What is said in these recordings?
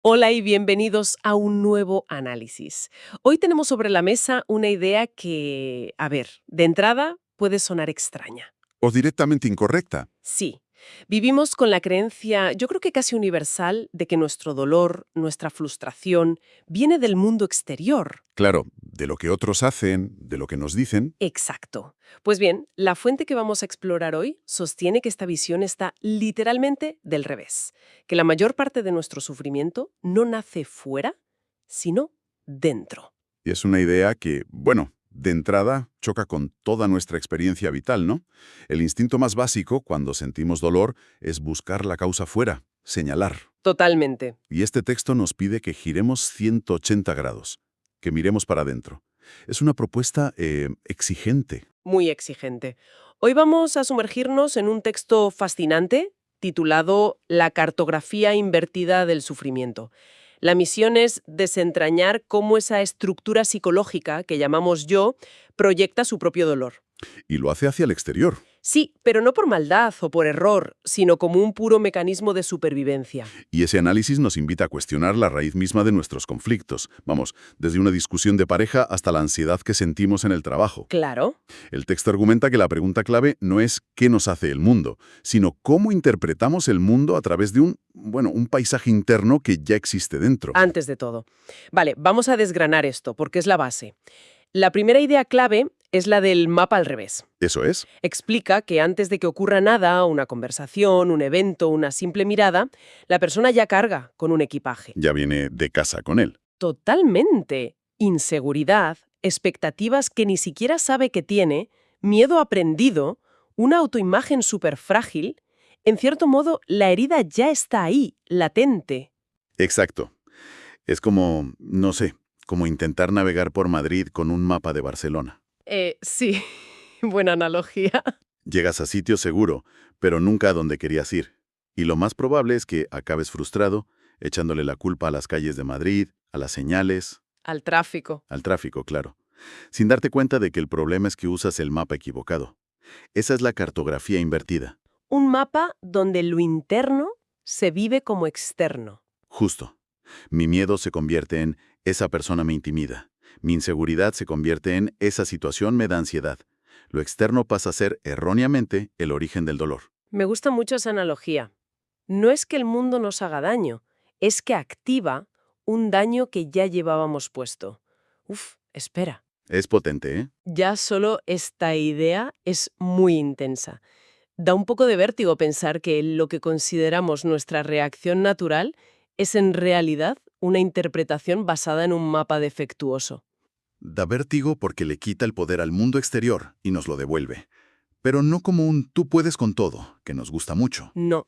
Hola y bienvenidos a un nuevo análisis. Hoy tenemos sobre la mesa una idea que, a ver, de entrada puede sonar extraña. O directamente incorrecta. Sí, vivimos con la creencia, yo creo que casi universal, de que nuestro dolor, nuestra frustración, viene del mundo exterior. Claro, de lo que otros hacen, de lo que nos dicen. Exacto. Pues bien, la fuente que vamos a explorar hoy sostiene que esta visión está literalmente del revés, que la mayor parte de nuestro sufrimiento no nace fuera, sino dentro. Y es una idea que, bueno, de entrada choca con toda nuestra experiencia vital, ¿no? El instinto más básico, cuando sentimos dolor, es buscar la causa fuera, señalar. Totalmente. Y este texto nos pide que giremos 180 grados, que miremos para adentro. Es una propuesta exigente. Muy exigente. Hoy vamos a sumergirnos en un texto fascinante titulado La cartografía invertida del sufrimiento. La misión es desentrañar cómo esa estructura psicológica que llamamos yo proyecta su propio dolor. Y lo hace hacia el exterior. Sí, pero no por maldad o por error, sino como un puro mecanismo de supervivencia. Y ese análisis nos invita a cuestionar la raíz misma de nuestros conflictos. Vamos, desde una discusión de pareja hasta la ansiedad que sentimos en el trabajo. Claro. El texto argumenta que la pregunta clave no es qué nos hace el mundo, sino cómo interpretamos el mundo a través de un paisaje interno que ya existe dentro. Antes de todo. Vale, vamos a desgranar esto, porque es la base. La primera idea clave es la del mapa al revés. ¿Eso es? Explica que antes de que ocurra nada, una conversación, un evento, una simple mirada, la persona ya carga con un equipaje. Ya viene de casa con él. Totalmente. Inseguridad, expectativas que ni siquiera sabe que tiene, miedo aprendido, una autoimagen súper frágil. En cierto modo, la herida ya está ahí, latente. Exacto. Es como, no sé, como intentar navegar por Madrid con un mapa de Barcelona. Sí, buena analogía. Llegas a sitio seguro, pero nunca a donde querías ir. Y lo más probable es que acabes frustrado, echándole la culpa a las calles de Madrid, a las señales, Al tráfico. al tráfico, claro, sin darte cuenta de que el problema es que usas el mapa equivocado. Esa es la cartografía invertida. Un mapa donde lo interno se vive como externo. Justo. Mi miedo se convierte en esa persona me intimida. Mi inseguridad se convierte en esa situación me da ansiedad. Lo externo pasa a ser, erróneamente, el origen del dolor. Me gusta mucho esa analogía. No es que el mundo nos haga daño, es que activa un daño que ya llevábamos puesto. Uf, espera. Es potente, ¿eh? Ya solo esta idea es muy intensa. Da un poco de vértigo pensar que lo que consideramos nuestra reacción natural es en realidad una interpretación basada en un mapa defectuoso. Da vértigo porque le quita el poder al mundo exterior y nos lo devuelve. Pero no como un tú puedes con todo, que nos gusta mucho, No.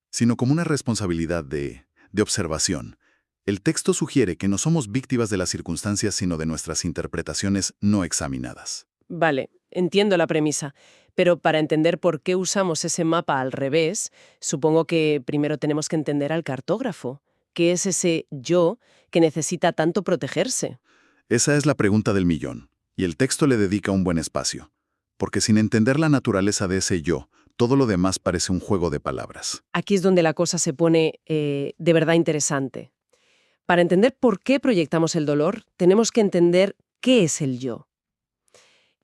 sino como una responsabilidad de observación. El texto sugiere que no somos víctimas de las circunstancias, sino de nuestras interpretaciones no examinadas. Vale, entiendo la premisa, pero para entender por qué usamos ese mapa al revés, supongo que primero tenemos que entender al cartógrafo, que es ese yo que necesita tanto protegerse. Esa es la pregunta del millón, y el texto le dedica un buen espacio. Porque sin entender la naturaleza de ese yo, todo lo demás parece un juego de palabras. Aquí es donde la cosa se pone de verdad interesante. Para entender por qué proyectamos el dolor, tenemos que entender qué es el yo.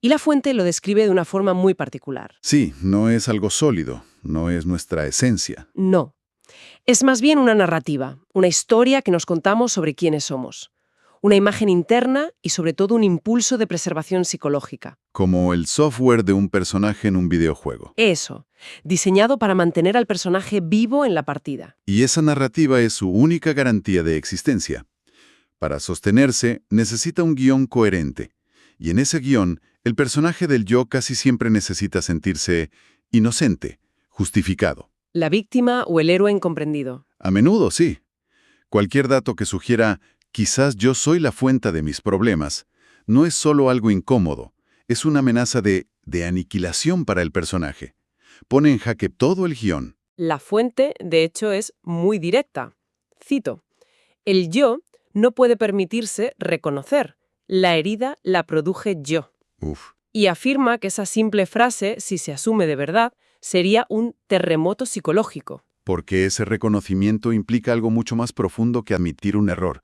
Y la fuente lo describe de una forma muy particular. Sí, no es algo sólido, no es nuestra esencia. No. Es más bien una narrativa, una historia que nos contamos sobre quiénes somos. Una imagen interna y sobre todo un impulso de preservación psicológica. Como el software de un personaje en un videojuego. Eso, diseñado para mantener al personaje vivo en la partida. Y esa narrativa es su única garantía de existencia. Para sostenerse, necesita un guión coherente. Y en ese guión, el personaje del yo casi siempre necesita sentirse inocente, justificado. La víctima o el héroe incomprendido. A menudo, sí. Cualquier dato que sugiera quizás yo soy la fuente de mis problemas, no es solo algo incómodo, es una amenaza de aniquilación para el personaje. Pone en jaque todo el guión. La fuente, de hecho, es muy directa. Cito: el yo no puede permitirse reconocer. La herida la produje yo. Uf, Y afirma que esa simple frase, si se asume de verdad, sería un terremoto psicológico. Porque ese reconocimiento implica algo mucho más profundo que admitir un error.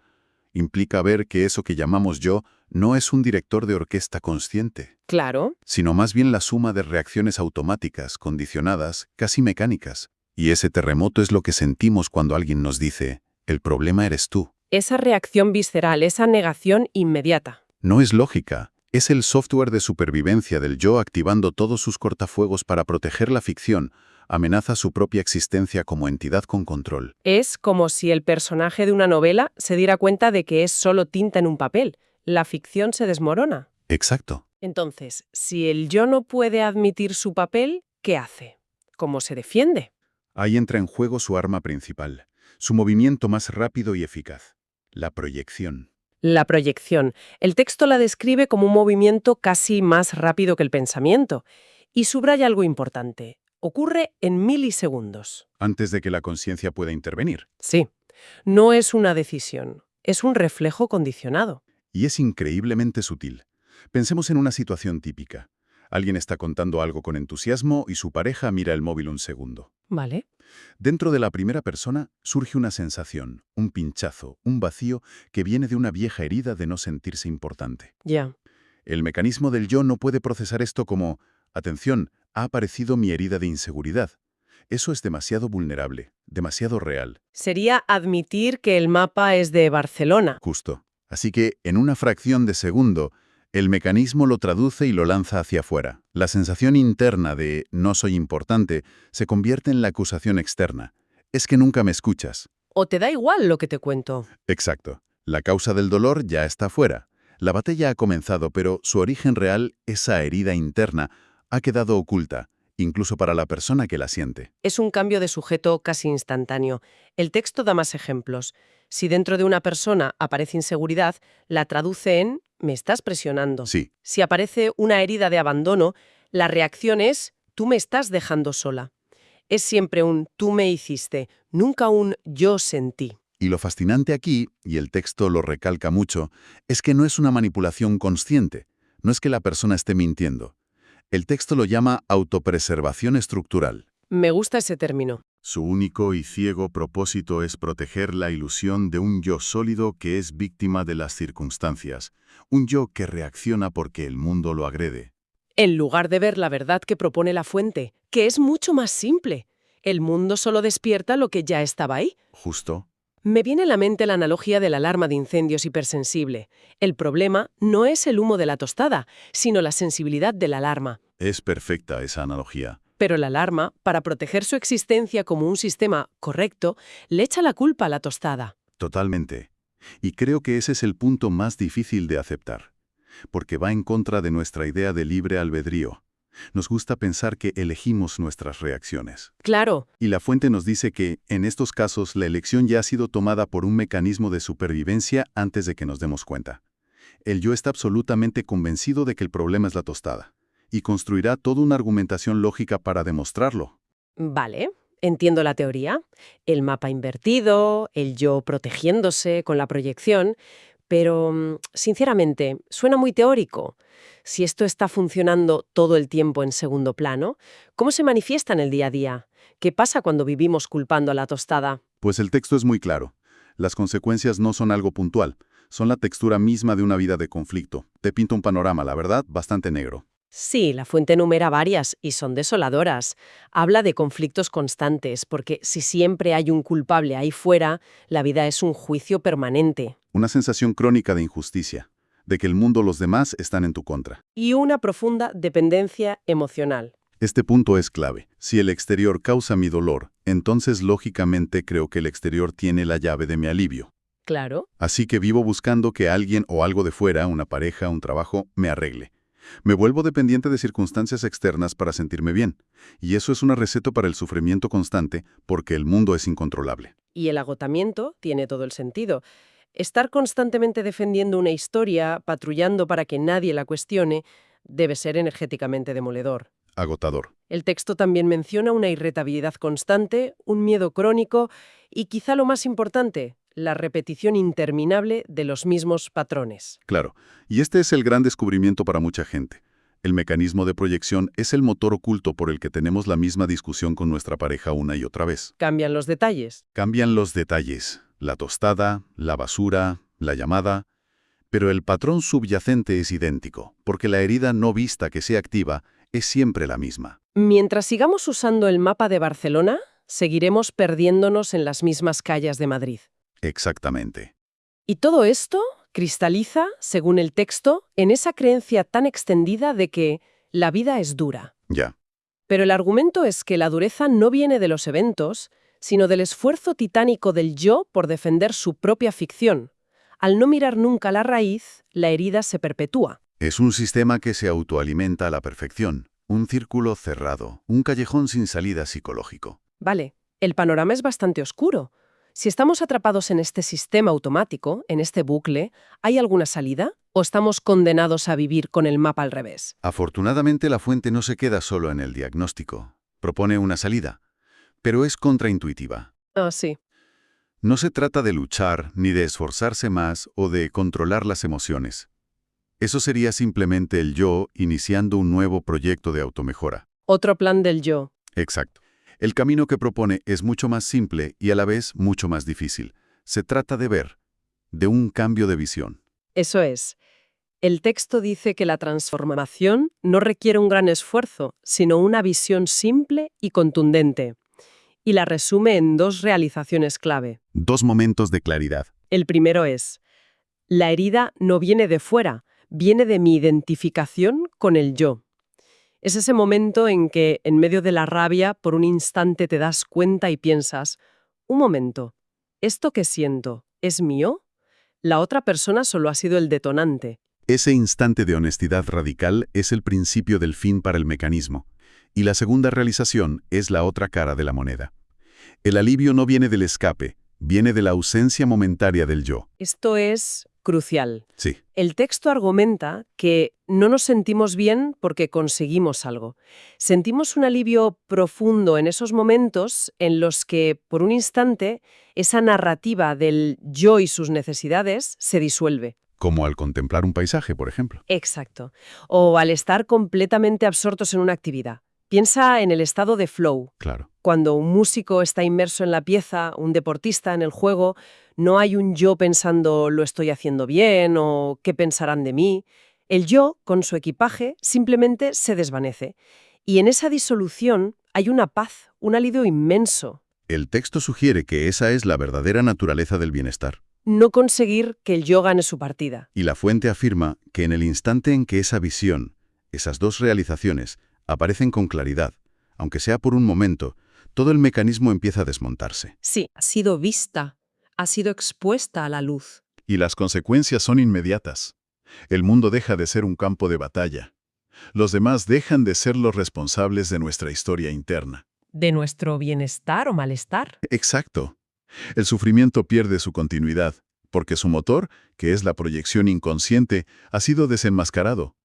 Implica ver que eso que llamamos yo no es un director de orquesta consciente, Claro. sino más bien la suma de reacciones automáticas, condicionadas, casi mecánicas. Y ese terremoto es lo que sentimos cuando alguien nos dice, el problema eres tú. Esa reacción visceral, esa negación inmediata. No es lógica, es el software de supervivencia del yo activando todos sus cortafuegos para proteger la ficción, amenaza su propia existencia como entidad con control. Es como si el personaje de una novela se diera cuenta de que es solo tinta en un papel. La ficción se desmorona. Exacto. Entonces, si el yo no puede admitir su papel, ¿qué hace? ¿Cómo se defiende? Ahí entra en juego su arma principal, su movimiento más rápido y eficaz, la proyección. La proyección. El texto la describe como un movimiento casi más rápido que el pensamiento. Y subraya algo importante. Ocurre en milisegundos. Antes de que la conciencia pueda intervenir. Sí, no es una decisión, es un reflejo condicionado. Y es increíblemente sutil. Pensemos en una situación típica. Alguien está contando algo con entusiasmo y su pareja mira el móvil un segundo. ¿Vale? Dentro de la primera persona surge una sensación, un pinchazo, un vacío que viene de una vieja herida de no sentirse importante. Ya. El mecanismo del yo no puede procesar esto como, atención, ha aparecido mi herida de inseguridad. Eso es demasiado vulnerable, demasiado real. Sería admitir que el mapa es de Barcelona. Justo. Así que, en una fracción de segundo, el mecanismo lo traduce y lo lanza hacia afuera. La sensación interna de «no soy importante» se convierte en la acusación externa. Es que nunca me escuchas. ¿O te da igual lo que te cuento? Exacto. La causa del dolor ya está fuera. La batalla ha comenzado, pero su origen real, esa herida interna, ha quedado oculta, incluso para la persona que la siente. Es un cambio de sujeto casi instantáneo. El texto da más ejemplos. Si dentro de una persona aparece inseguridad, la traduce en «me estás presionando». Sí, Si aparece una herida de abandono, la reacción es «tú me estás dejando sola». Es siempre un «tú me hiciste», nunca un «yo sentí». y lo fascinante aquí, y el texto lo recalca mucho, es que no es una manipulación consciente, no es que la persona esté mintiendo. El texto lo llama autopreservación estructural. Me gusta ese término. Su único y ciego propósito es proteger la ilusión de un yo sólido que es víctima de las circunstancias, un yo que reacciona porque el mundo lo agrede. En lugar de ver la verdad que propone la fuente, que es mucho más simple. El mundo solo despierta lo que ya estaba ahí. Justo. Me viene a la mente la analogía de la alarma de incendios hipersensible. El problema no es el humo de la tostada, sino la sensibilidad de la alarma. Es perfecta esa analogía. Pero la alarma, para proteger su existencia como un sistema correcto, le echa la culpa a la tostada. Totalmente. Y creo que ese es el punto más difícil de aceptar, porque va en contra de nuestra idea de libre albedrío. Nos gusta pensar que elegimos nuestras reacciones. Claro, Y la fuente nos dice que, en estos casos, la elección ya ha sido tomada por un mecanismo de supervivencia antes de que nos demos cuenta. El yo está absolutamente convencido de que el problema es la tostada, y construirá toda una argumentación lógica para demostrarlo. vale, entiendo la teoría. El mapa invertido, el yo protegiéndose con la proyección, pero, sinceramente, suena muy teórico. Si esto está funcionando todo el tiempo en segundo plano, ¿cómo se manifiesta en el día a día? ¿Qué pasa cuando vivimos culpando a la tostada? Pues el texto es muy claro. Las consecuencias no son algo puntual, son la textura misma de una vida de conflicto. Te pinta un panorama, la verdad, bastante negro. Sí, la fuente enumera varias y son desoladoras. Habla de conflictos constantes, porque si siempre hay un culpable ahí fuera, la vida es un juicio permanente. Una sensación crónica de injusticia, de que el mundo, los demás, están en tu contra. Y una profunda dependencia emocional. Este punto es clave. Si el exterior causa mi dolor, entonces lógicamente creo que el exterior tiene la llave de mi alivio. Claro. Así que vivo buscando que alguien o algo de fuera, una pareja, un trabajo, me arregle. Me vuelvo dependiente de circunstancias externas para sentirme bien. Y eso es una receta para el sufrimiento constante porque el mundo es incontrolable. Y el agotamiento tiene todo el sentido. Estar constantemente defendiendo una historia, patrullando para que nadie la cuestione, debe ser energéticamente demoledor. Agotador. El texto también menciona una irritabilidad constante, un miedo crónico y, quizá lo más importante, la repetición interminable de los mismos patrones. Claro. Y este es el gran descubrimiento para mucha gente. El mecanismo de proyección es el motor oculto por el que tenemos la misma discusión con nuestra pareja una y otra vez. Cambian los detalles. Cambian los detalles, la tostada, la basura, la llamada, pero el patrón subyacente es idéntico, porque la herida no vista que se activa es siempre la misma. Mientras sigamos usando el mapa de Barcelona, seguiremos perdiéndonos en las mismas calles de Madrid. Exactamente. Y todo esto cristaliza, según el texto, en esa creencia tan extendida de que la vida es dura. Ya. Pero el argumento es que la dureza no viene de los eventos, sino del esfuerzo titánico del yo por defender su propia ficción. Al no mirar nunca la raíz, la herida se perpetúa. Es un sistema que se autoalimenta a la perfección, un círculo cerrado, un callejón sin salida psicológico. Vale, el panorama es bastante oscuro. Si estamos atrapados en este sistema automático, en este bucle, ¿hay alguna salida? ¿O estamos condenados a vivir con el mapa al revés? Afortunadamente, la fuente no se queda solo en el diagnóstico. Propone una salida, pero es contraintuitiva. Ah, sí. No se trata de luchar, ni de esforzarse más o de controlar las emociones. Eso sería simplemente el yo iniciando un nuevo proyecto de automejora. Otro plan del yo. Exacto. El camino que propone es mucho más simple y a la vez mucho más difícil. Se trata de ver, de un cambio de visión. Eso es. El texto dice que la transformación no requiere un gran esfuerzo, sino una visión simple y contundente. Y la resume en dos realizaciones clave. Dos momentos de claridad. El primero es: la herida no viene de fuera, viene de mi identificación con el yo. Es ese momento en que, en medio de la rabia, por un instante te das cuenta y piensas, un momento, ¿esto que siento es mío? La otra persona solo ha sido el detonante. Ese instante de honestidad radical es el principio del fin para el mecanismo. Y la segunda realización es la otra cara de la moneda. El alivio no viene del escape, viene de la ausencia momentaria del yo. Esto es crucial. Sí. El texto argumenta que no nos sentimos bien porque conseguimos algo. Sentimos un alivio profundo en esos momentos en los que, por un instante, esa narrativa del yo y sus necesidades se disuelve. Como al contemplar un paisaje, por ejemplo. Exacto. O al estar completamente absortos en una actividad. Piensa en el estado de flow. Claro. Cuando un músico está inmerso en la pieza, un deportista en el juego, no hay un yo pensando «lo estoy haciendo bien» o «qué pensarán de mí». El yo, con su equipaje, simplemente se desvanece. Y en esa disolución hay una paz, un alivio inmenso. El texto sugiere que esa es la verdadera naturaleza del bienestar. No conseguir que el yo gane su partida. Y la fuente afirma que en el instante en que esa visión, esas dos realizaciones, aparecen con claridad, aunque sea por un momento, todo el mecanismo empieza a desmontarse. Sí, ha sido vista, ha sido expuesta a la luz. Y las consecuencias son inmediatas. El mundo deja de ser un campo de batalla. Los demás dejan de ser los responsables de nuestra historia interna. ¿De nuestro bienestar o malestar? Exacto. El sufrimiento pierde su continuidad, porque su motor, que es la proyección inconsciente, ha sido desenmascarado.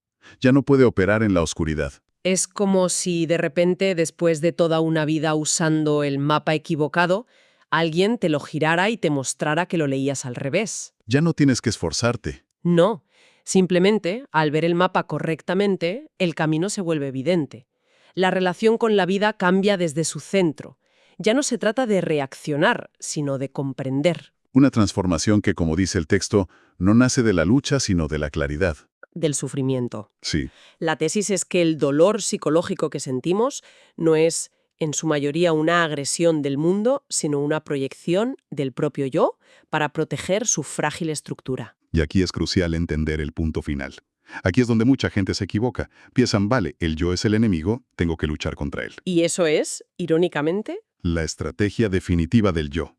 Ya no puede operar en la oscuridad. Es como si de repente, después de toda una vida usando el mapa equivocado, alguien te lo girara y te mostrara que lo leías al revés. Ya no tienes que esforzarte. No, simplemente, al ver el mapa correctamente, el camino se vuelve evidente. La relación con la vida cambia desde su centro. Ya no se trata de reaccionar, sino de comprender. Una transformación que, como dice el texto, no nace de la lucha, sino de la claridad. Del sufrimiento. Sí. La tesis es que el dolor psicológico que sentimos no es, en su mayoría, una agresión del mundo, sino una proyección del propio yo para proteger su frágil estructura. Y aquí es crucial entender el punto final. Aquí es donde mucha gente se equivoca. Piensan, vale, el yo es el enemigo, tengo que luchar contra él. Y eso es, irónicamente, La estrategia definitiva del yo.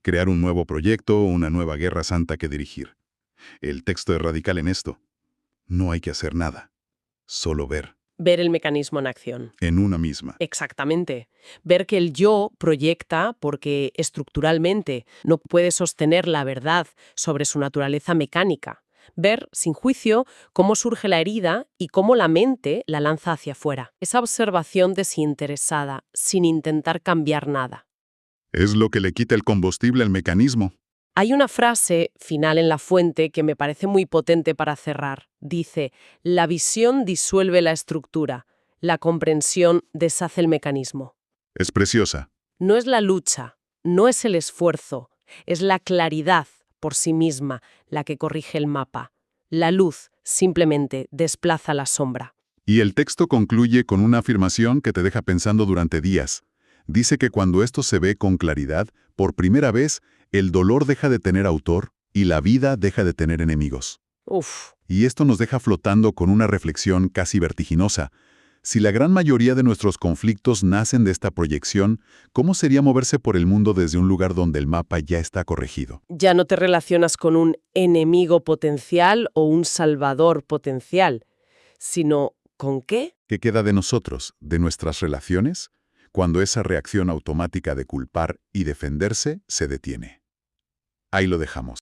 Crear un nuevo proyecto o una nueva guerra santa que dirigir. El texto es radical en esto. No hay que hacer nada. Solo ver. ver el mecanismo en acción. En una misma. Exactamente. Ver que el yo proyecta porque estructuralmente no puede sostener la verdad sobre su naturaleza mecánica. Ver, sin juicio, cómo surge la herida y cómo la mente la lanza hacia afuera. Esa observación desinteresada, sin intentar cambiar nada. Es lo que le quita el combustible al mecanismo. Hay una frase final en la fuente que me parece muy potente para cerrar. Dice, la visión disuelve la estructura, la comprensión deshace el mecanismo. Es preciosa. No es la lucha, no es el esfuerzo, es la claridad por sí misma la que corrige el mapa. La luz simplemente desplaza la sombra. Y el texto concluye con una afirmación que te deja pensando durante días. Dice que cuando esto se ve con claridad, por primera vez, el dolor deja de tener autor y la vida deja de tener enemigos. Uf, Y esto nos deja flotando con una reflexión casi vertiginosa. Si la gran mayoría de nuestros conflictos nacen de esta proyección, ¿cómo sería moverse por el mundo desde un lugar donde el mapa ya está corregido? ya no te relacionas con un enemigo potencial o un salvador potencial, sino ¿con qué? ¿Qué queda de nosotros, de nuestras relaciones, cuando esa reacción automática de culpar y defenderse se detiene? Ahí lo dejamos.